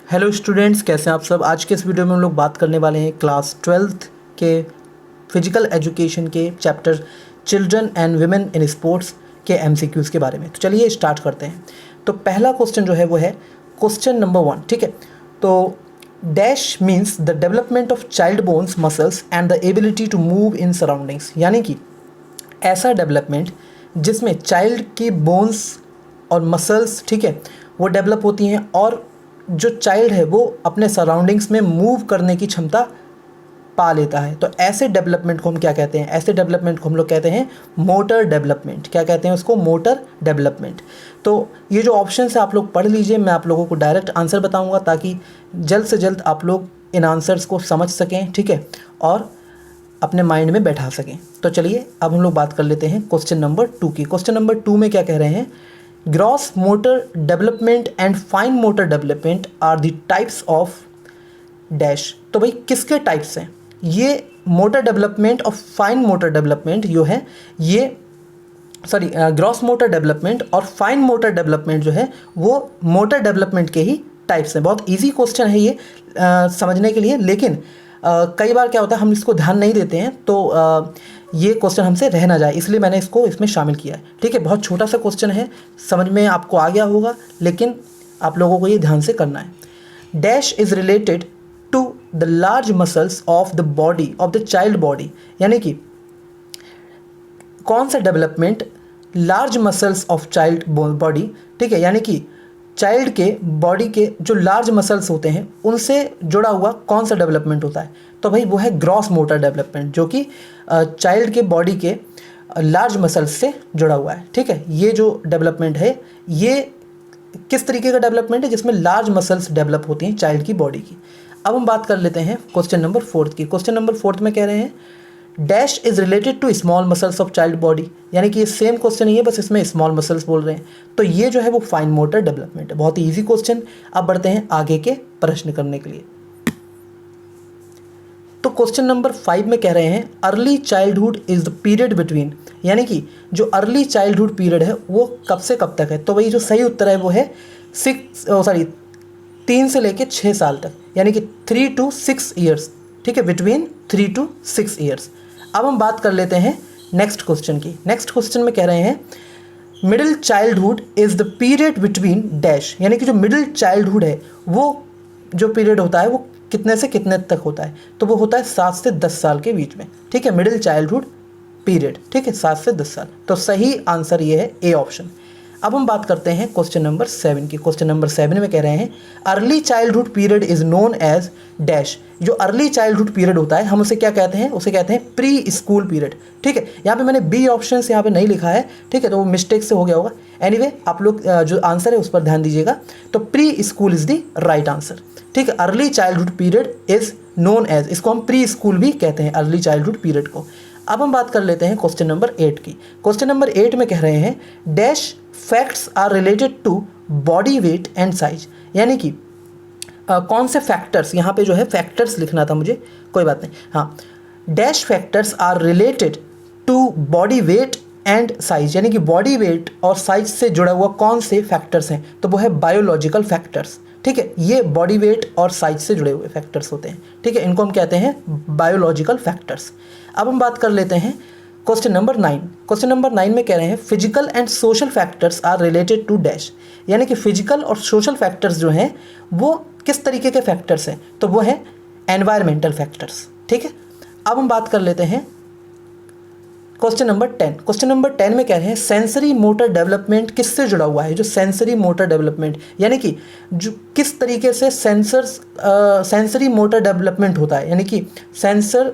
Hello students, कैसे हैं आप सब। आज के इस वीडियो में हम लोग बात करने वाले हैं क्लास 12th के फिजिकल एजुकेशन के chapter children and women in sports के एमसीक्यूज़ के बारे में। तो चलिए स्टार्ट करते हैं। तो पहला क्वेश्चन जो है वो है क्वेश्चन नंबर 1। ठीक है, तो dash means the development of child bones muscles and the ability to move in surroundings, यानी कि ऐसा डेवलपमेंट जिसमें चाइल्ड की बोन्स और मसल्स, ठीक है, वो डेवलप होती हैं और जो चाइल्ड है वो अपने सराउंडिंग्स में मूव करने की क्षमता पा लेता है। तो ऐसे डेवलपमेंट को हम क्या कहते हैं? ऐसे डेवलपमेंट को हम लोग कहते हैं मोटर डेवलपमेंट। क्या कहते हैं उसको? Motor development. तो ये जो ऑप्शन है आप लोग पढ़ लीजिए, मैं आप लोगों को डायरेक्ट आंसर बताऊंगा ताकि जल्द से जल्द आप लोग इन आंसर्स को समझ सकें, ठीक है, और अपने माइंड में बैठा सकें। तो चलिए अब हम लोग बात कर लेते हैं क्वेश्चन नंबर 2 की। क्वेश्चन नंबर 2 में क्या कह रहे हैं? Gross motor development and fine motor development are the types of dash. तो भाई किसके टाइप्स हैं ये? मोटर डेवलपमेंट और फाइन मोटर डेवलपमेंट जो है ये ग्रॉस मोटर डेवलपमेंट और फाइन मोटर डेवलपमेंट जो है वो मोटर डेवलपमेंट के ही टाइप्स हैं। बहुत इजी क्वेश्चन है ये समझने के लिए, लेकिन कई बार क्या होता है हम इसको ध्यान नहीं देते हैं, तो ये क्वेश्चन हमसे रह ना जाए, इसलिए मैंने इसको इसमें शामिल किया है। ठीक है, बहुत छोटा सा क्वेश्चन है, समझ में आपको आ गया होगा, लेकिन आप लोगों को ये ध्यान से करना है। Dash is related to the large muscles of the body of the child body, यानी कि कौन सा development large muscles of child body, ठीक है, यानी कि चाइल्ड के बॉडी के जो लार्ज मसल्स होते हैं उनसे जुड़ा हुआ कौन सा डेवलपमेंट होता है? तो भाई वो है ग्रॉस मोटर डेवलपमेंट, जो कि चाइल्ड के बॉडी के लार्ज मसल्स से जुड़ा हुआ है। ठीक है, ये जो डेवलपमेंट है ये किस तरीके का डेवलपमेंट है? जिसमें लार्ज मसल्स डेवलप होती हैं चाइल्ड की बॉडी की। अब हम बात कर लेते हैं क्वेश्चन नंबर 4 की। क्वेश्चन नंबर 4 में कह रहे हैं dash is related to small muscles of child body, यानी कि ये सेम क्वेश्चन ही है, बस इसमें स्मॉल मसल्स बोल रहे हैं। तो ये जो है वो फाइन मोटर डेवलपमेंट है। बहुत ही ईजी क्वेश्चन। अब बढ़ते हैं आगे के प्रश्न करने के लिए। तो क्वेश्चन नंबर 5 में कह रहे हैं early childhood is the period between, यानी कि जो अर्ली चाइल्डहुड पीरियड है वो कब से कब तक है? तो भाई जो सही उत्तर है वो है 3 से लेके 6 साल तक, यानी कि 3 to 6 ईयर्स। ठीक है, बिटवीन 3 to 6 ईयर्स। अब हम बात कर लेते हैं नेक्स्ट क्वेश्चन की। नेक्स्ट क्वेश्चन में कह रहे हैं middle childhood is the period between dash, यानी कि जो मिडिल चाइल्डहुड है वो जो पीरियड होता है वो कितने से कितने तक होता है? तो वो होता है 7 से 10 साल के बीच में। ठीक है, मिडिल चाइल्डहुड पीरियड, ठीक है, 7 से 10 साल। तो सही आंसर ये है ए ऑप्शन। अब हम बात करते हैं क्वेश्चन नंबर 7 की। क्वेश्चन नंबर 7 में कह रहे हैं early childhood period is known as dash. जो अर्ली चाइल्डहुड पीरियड होता है हम उसे क्या कहते हैं? उसे कहते हैं प्री स्कूल पीरियड। ठीक है, यहाँ पे मैंने बी ऑप्शन यहाँ पे नहीं लिखा है, ठीक है, तो वो मिस्टेक से हो गया होगा। एनीवे आप लोग जो आंसर है उस पर ध्यान दीजिएगा। तो preschool is the right answer. ठीक है, early childhood period is known as, इसको हम प्री स्कूल भी कहते हैं अर्ली चाइल्डहुड पीरियड को। अब हम बात कर लेते हैं क्वेश्चन नंबर 8 की। क्वेश्चन नंबर 8 में कह रहे हैं dash facts are related to body weight and size, यानी कि कौन से फैक्टर्स, यहाँ पे जो है फैक्टर्स लिखना था मुझे, कोई बात नहीं, हाँ, dash factors are related to body weight and size, यानी कि बॉडी वेट और साइज से जुड़ा हुआ कौन से फैक्टर्स हैं? तो वो है बायोलॉजिकल फैक्टर्स। ठीक है, ये बॉडी वेट और साइज से जुड़े हुए फैक्टर्स होते हैं। ठीक है, इनको हम कहते हैं बायोलॉजिकल फैक्टर्स। अब हम बात कर लेते हैं क्वेश्चन नंबर 9। क्वेश्चन नंबर 9 में कह रहे हैं physical and social factors are related to dash, यानी कि फिजिकल और सोशल फैक्टर्स जो हैं वो किस तरीके के फैक्टर्स हैं? तो वो है एनवायरमेंटल फैक्टर्स। ठीक है, अब हम बात कर लेते हैं क्वेश्चन नंबर 10। क्वेश्चन नंबर 10 में कह रहे हैं सेंसरी मोटर डेवलपमेंट किससे जुड़ा हुआ है? जो सेंसरी मोटर डेवलपमेंट, यानी कि जो किस तरीके से सेंसरी मोटर डेवलपमेंट होता है, यानी कि सेंसर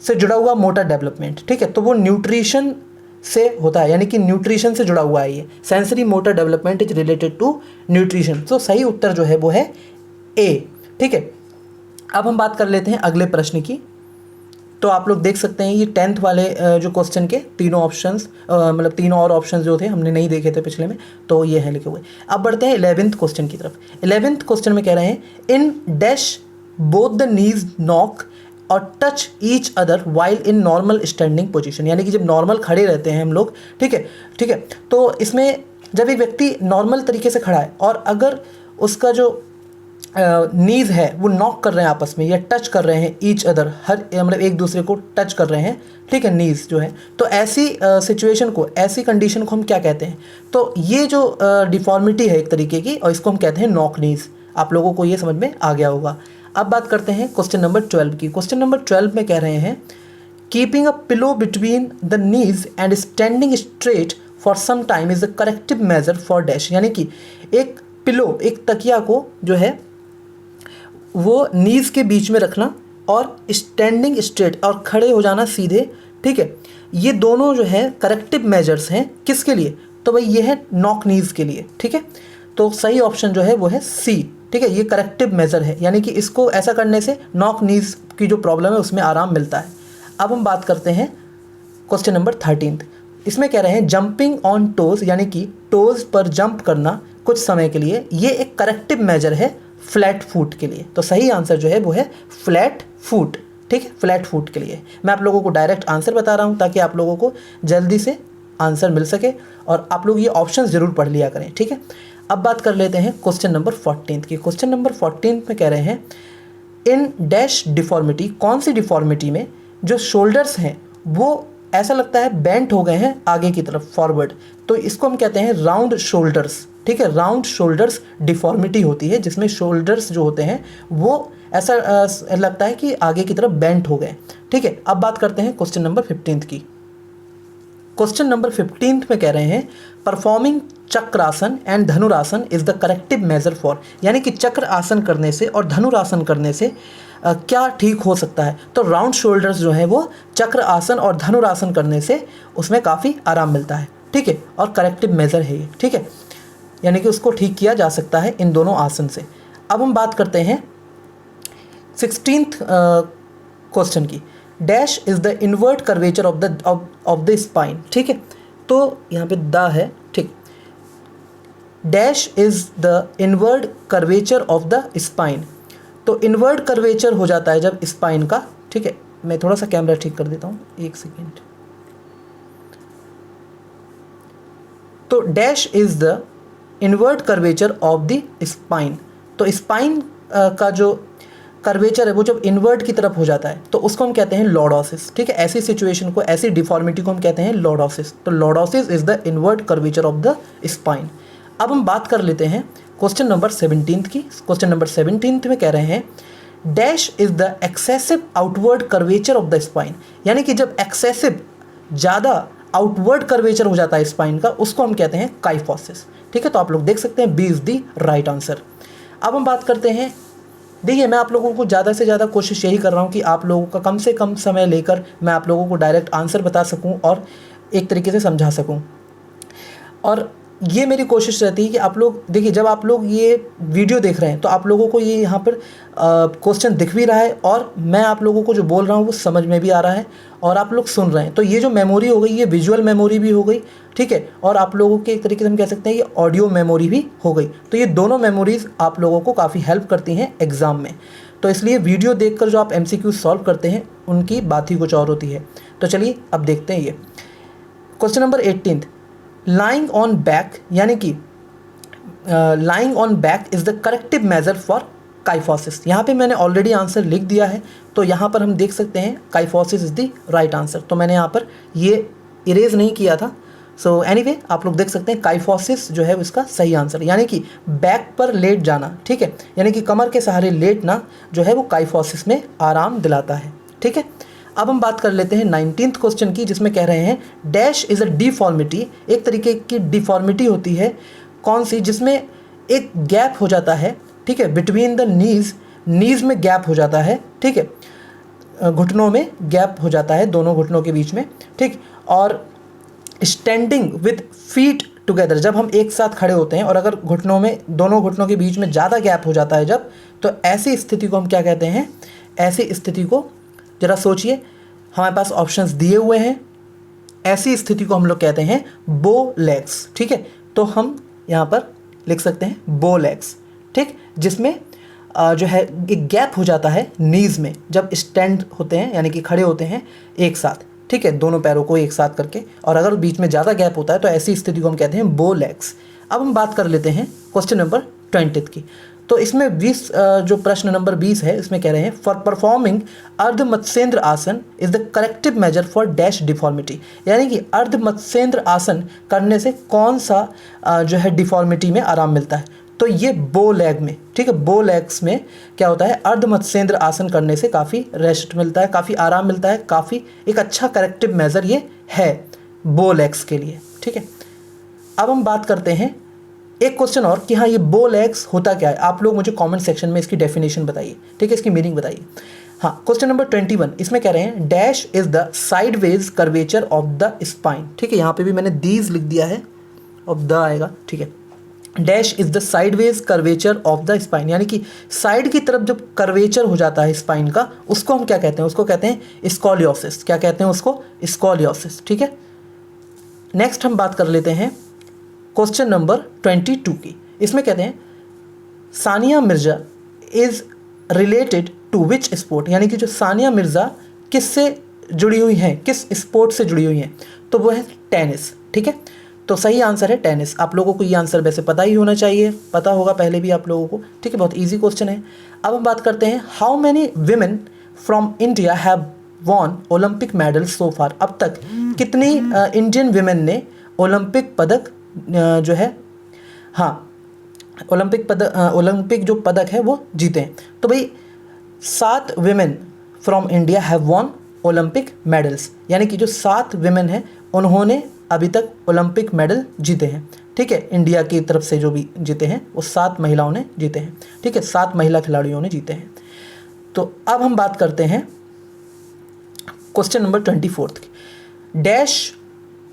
से जुड़ा हुआ मोटर डेवलपमेंट। ठीक है, तो वो न्यूट्रिशन से होता है, यानी कि न्यूट्रिशन से जुड़ा हुआ है ये। Sensory motor development is related to nutrition. तो सही उत्तर जो है वो है ए। ठीक है, अब हम बात कर लेते हैं अगले प्रश्न की। तो आप लोग देख सकते हैं ये 10th वाले जो क्वेश्चन के तीनों ऑप्शंस, मतलब तीनों और ऑप्शंस जो थे हमने नहीं देखे थे पिछले में, तो ये हैं लिखे हुए। अब बढ़ते हैं 11th क्वेश्चन की तरफ। 11th क्वेश्चन में कह रहे हैं in dash both the knees knock और touch each other while in normal standing position, यानी कि जब नॉर्मल खड़े रहते हैं हम लोग, ठीक है, तो इसमें जब एक व्यक्ति नॉर्मल तरीके से खड़ा है और अगर उसका जो नीज है वो नॉक कर रहे हैं आपस में या टच कर रहे हैं ईच अदर, हर मतलब एक दूसरे को टच कर रहे हैं, ठीक है, नीज जो है, तो ऐसी सिचुएशन को, ऐसी कंडीशन को हम क्या कहते हैं? तो ये जो डिफॉर्मिटी है एक तरीके की, और इसको हम कहते हैं नॉक नीज। आप लोगों को ये समझ में आ गया होगा। अब बात करते हैं क्वेश्चन नंबर 12 की। क्वेश्चन नंबर 12 में कह रहे हैं keeping a pillow between the knees and standing straight for some time is the corrective measure for dash. यानी कि एक पिलो, एक तकिया को जो है वो नीज के बीच में रखना और स्टैंडिंग स्ट्रेट और खड़े हो जाना सीधे, ठीक है, ये दोनों जो है करेक्टिव मेजर्स हैं। किसके लिए? तो भाई ये है नॉक नीज के लिए, ठीक है। तो सही ऑप्शन जो है वो है सी, ठीक है, ये करेक्टिव मेजर है, यानी कि इसको ऐसा करने से नॉक नीज की जो प्रॉब्लम है उसमें आराम मिलता है। अब हम बात करते हैं क्वेश्चन नंबर 13। इसमें कह रहे हैं जंपिंग ऑन टोज, यानी कि टोज पर जंप करना कुछ समय के लिए, ये एक करेक्टिव मेजर है फ्लैट फुट के लिए। तो सही आंसर जो है वो है फ्लैट फुट, ठीक है, फ्लैट फुट के लिए। मैं आप लोगों को डायरेक्ट आंसर बता रहा हूँ ताकि आप लोगों को जल्दी से आंसर मिल सके, और आप लोग ये ऑप्शंस ज़रूर पढ़ लिया करें, ठीक है। अब बात कर लेते हैं क्वेश्चन नंबर 14 की। क्वेश्चन नंबर 14 में कह रहे हैं इन डैश डिफॉर्मिटी, कौन सी डिफॉर्मिटी में जो शोल्डर्स हैं वो ऐसा लगता है बेंट हो गए हैं आगे की तरफ, फॉरवर्ड, तो इसको हम कहते हैं राउंड शोल्डर्स, ठीक है। राउंड शोल्डर्स डिफॉर्मिटी होती है जिसमें शोल्डर्स जो होते हैं वो ऐसा लगता है कि आगे की तरफ बेंट हो गए, ठीक है। अब बात करते हैं क्वेश्चन नंबर 15 की। क्वेश्चन नंबर 15 में कह रहे हैं performing chakrasana and dhanurasana is the corrective measure for, यानी कि चक्र आसन करने से और धनुरासन करने से क्या ठीक हो सकता है? तो राउंड शोल्डर्स जो है वो चक्र आसन और धनुरासन करने से उसमें काफ़ी आराम मिलता है, ठीक है, और करेक्टिव मेजर है ये, ठीक है, यानी कि उसको ठीक किया जा सकता है इन दोनों आसन से। अब हम बात करते हैं 16th क्वेश्चन की। Dash is the invert curvature of the spine, ठीक है, तो यहाँ पे द है, ठीक। Dash is the invert curvature of the spine, तो इनवर्ट कर्वेचर हो जाता है जब स्पाइन का, ठीक है। मैं थोड़ा सा कैमरा ठीक कर देता हूँ, एक सेकेंड। तो dash is the invert curvature of the spine, तो स्पाइन का जो कर्वेचर है वो जब इन्वर्ट की तरफ हो जाता है तो उसको हम कहते हैं लॉर्डोसिस, ठीक है। ऐसी सिचुएशन को, ऐसी डिफॉर्मिटी को हम कहते हैं लॉर्डोसिस। तो lordosis is the invert curvature of the spine. अब हम बात कर लेते हैं क्वेश्चन नंबर 17 की। क्वेश्चन नंबर 17 में कह रहे हैं dash is the excessive outward curvature of the spine, यानी कि जब एक्सेसिव ज़्यादा आउटवर्ड कर्वेचर हो जाता है स्पाइन का उसको हम कहते हैं काइफोसिस, ठीक है। तो आप लोग देख सकते हैं B is the right answer. अब हम बात करते हैं, देखिए मैं आप लोगों को ज़्यादा से ज़्यादा कोशिश यही कर रहा हूँ कि आप लोगों का कम से कम समय लेकर मैं आप लोगों को डायरेक्ट आंसर बता सकूँ और एक तरीके से समझा सकूँ, और ये मेरी कोशिश रहती है कि आप लोग देखिए, जब आप लोग ये वीडियो देख रहे हैं तो आप लोगों को ये यहाँ पर क्वेश्चन दिख भी रहा है और मैं आप लोगों को जो बोल रहा हूँ वो समझ में भी आ रहा है और आप लोग सुन रहे हैं। तो ये जो मेमोरी हो गई ये विजुअल मेमोरी भी हो गई, ठीक है, और आप लोगों के एक तरीके से हम कह सकते हैं ये ऑडियो मेमोरी भी हो गई। तो ये दोनों मेमोरीज़ आप लोगों को काफ़ी हेल्प करती हैं एग्ज़ाम में। तो इसलिए वीडियो देखकर जो आप MCQ सॉल्व करते हैं उनकी बात ही कुछ और होती है। तो चलिए अब देखते हैं ये question number 18। Lying on back, यानी कि lying on back is the corrective measure for kyphosis. यहाँ पे मैंने ऑलरेडी आंसर लिख दिया है, तो यहाँ पर हम देख सकते हैं kyphosis is the right answer. तो मैंने यहाँ पर ये इरेज नहीं किया था। सो एनीवे आप लोग देख सकते हैं काइफोसिस जो है उसका सही आंसर, यानी कि बैक पर लेट जाना, ठीक है, यानी कि कमर के सहारे लेटना जो है वो काइफोसिस में आराम दिलाता है, ठीक है। अब हम बात कर लेते हैं 19th क्वेश्चन की, जिसमें कह रहे हैं डैश इज़ अ डिफॉर्मिटी, एक तरीके की डिफॉर्मिटी होती है कौन सी, जिसमें एक गैप हो जाता है, ठीक है, बिटवीन द नीज़ में गैप हो जाता है, ठीक है, घुटनों में गैप हो जाता है, दोनों घुटनों के बीच में, ठीक, और स्टैंडिंग विद फीट टुगेदर, जब हम एक साथ खड़े होते हैं और अगर घुटनों में, दोनों घुटनों के बीच में ज़्यादा गैप हो जाता है जब, तो ऐसी स्थिति को हम क्या कहते हैं? ऐसी स्थिति को ज़रा सोचिए, हमारे पास ऑप्शंस दिए हुए हैं। ऐसी स्थिति को हम लोग कहते हैं बो लेग्स, ठीक है। तो हम यहाँ पर लिख सकते हैं बो लेग्स, ठीक, जिसमें जो है एक गैप हो जाता है नीज़ में जब स्टैंड होते हैं, यानी कि खड़े होते हैं एक साथ, ठीक है, दोनों पैरों को एक साथ करके, और अगर बीच में ज़्यादा गैप होता है तो ऐसी स्थिति को हम कहते हैं बो लेग्स। अब हम बात कर लेते हैं क्वेश्चन नंबर 20 की। तो इसमें 20 जो प्रश्न नंबर 20 है इसमें कह रहे हैं for performing ardha matsyendra asana is the corrective measure for dash deformity, यानी कि अर्ध मत्स्येंद्र आसन करने से कौन सा जो है डिफॉर्मिटी में आराम मिलता है। तो ये बो लेग में, ठीक है, बो लेग्स में क्या होता है, अर्ध मत्स्येंद्र आसन करने से काफ़ी रेस्ट मिलता है, काफ़ी आराम मिलता है, काफ़ी एक अच्छा करेक्टिव मेजर ये है बो लेग्स के लिए। ठीक है, अब हम बात करते हैं एक क्वेश्चन और कि हाँ ये बो लेग्स होता क्या है। आप लोग मुझे कमेंट सेक्शन में इसकी डेफिनेशन बताइए, ठीक है, इसकी मीनिंग बताइए। हाँ, क्वेश्चन नंबर 21 इसमें कह रहे हैं dash is the sideways curvature of the spine. ठीक है, यहाँ पे भी मैंने दीज लिख दिया है, ऑफ द आएगा। ठीक है, dash is the sideways curvature of the spine, यानी कि साइड की तरफ जब कर्वेचर हो जाता है स्पाइन का, उसको हम क्या कहते हैं, उसको कहते हैं स्कॉलियोसिस। क्या कहते हैं उसको, स्कॉलियोसिस। ठीक है, नेक्स्ट हम बात कर लेते हैं क्वेश्चन नंबर 22 की। इसमें कहते हैं Sania Mirza is related to which sport, यानी कि जो सानिया मिर्ज़ा किससे जुड़ी हुई हैं, किस स्पोर्ट से जुड़ी हुई हैं, तो वो है टेनिस। ठीक है, तो सही आंसर है टेनिस। आप लोगों को ये आंसर वैसे पता ही होना चाहिए, पता होगा पहले भी आप लोगों को। ठीक है, बहुत इजी क्वेश्चन है। अब हम बात करते हैं how many women from India have won Olympic medal so far. अब तक कितनी इंडियन विमेन ने ओलंपिक पदक जो है, हाँ ओलंपिक जो पदक है वो जीते हैं। तो भाई 7 women from India have won Olympic medals, यानी कि जो 7 विमेन हैं उन्होंने अभी तक ओलंपिक मेडल जीते हैं। ठीक है, इंडिया की तरफ से जो भी जीते हैं वो 7 महिलाओं ने जीते हैं। ठीक है, 7 महिला खिलाड़ियों ने जीते हैं। तो अब हम बात करते हैं क्वेश्चन नंबर 24 की। Dash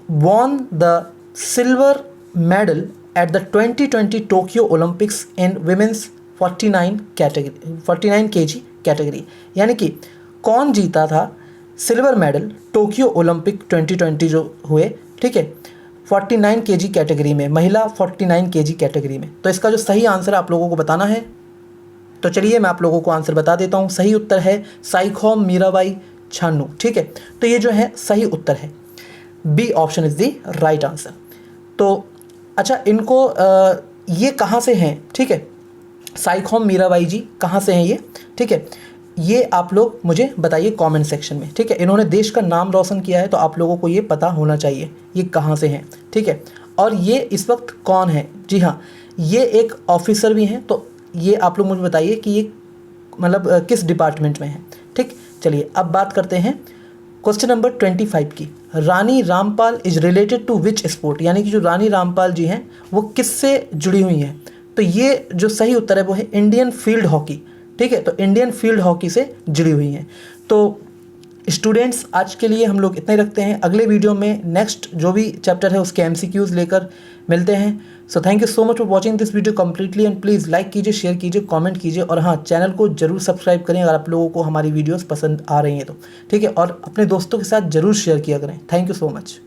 won the silver medal at the 2020 Tokyo Olympics in women's 49 kg category, यानी कि कौन जीता था सिल्वर मेडल टोक्यो ओलंपिक 2020 जो हुए, ठीक है, 49 kg कैटेगरी में, महिला 49 kg कैटेगरी में। तो इसका जो सही आंसर है आप लोगों को बताना है। तो चलिए मैं आप लोगों को आंसर बता देता हूँ। सही उत्तर है साइखोम मीराबाई छानू। ठीक है, तो ये जो है सही उत्तर है, B option is the right answer. तो अच्छा, इनको ये कहाँ से हैं, ठीक है, साइखोम मीराबाई जी कहाँ से हैं ये, ठीक है, ये आप लोग मुझे बताइए कमेंट सेक्शन में। ठीक है, इन्होंने देश का नाम रोशन किया है, तो आप लोगों को ये पता होना चाहिए ये कहाँ से हैं। ठीक है, और ये इस वक्त कौन है। जी हाँ, ये एक ऑफिसर भी हैं, तो ये आप लोग मुझे बताइए कि ये मतलब किस डिपार्टमेंट में है। ठीक, चलिए अब बात करते हैं क्वेश्चन नंबर 25 की। Rani Rampal is related to which sport, यानी कि जो रानी रामपाल जी हैं वो किससे जुड़ी हुई हैं। तो ये जो सही उत्तर है वो है इंडियन फील्ड हॉकी। ठीक है, तो इंडियन फील्ड हॉकी से जुड़ी हुई हैं। तो स्टूडेंट्स आज के लिए हम लोग इतना ही रखते हैं। अगले वीडियो में नेक्स्ट जो भी चैप्टर है उसके MCQs लेकर मिलते हैं। So thank you so much for watching this video completely and please like कीजिए, शेयर कीजिए, कमेंट कीजिए और हाँ चैनल को जरूर सब्सक्राइब करें अगर आप लोगों को हमारी वीडियोस पसंद आ रही हैं तो। ठीक है, और अपने दोस्तों के साथ ज़रूर शेयर किया करें। Thank you so much.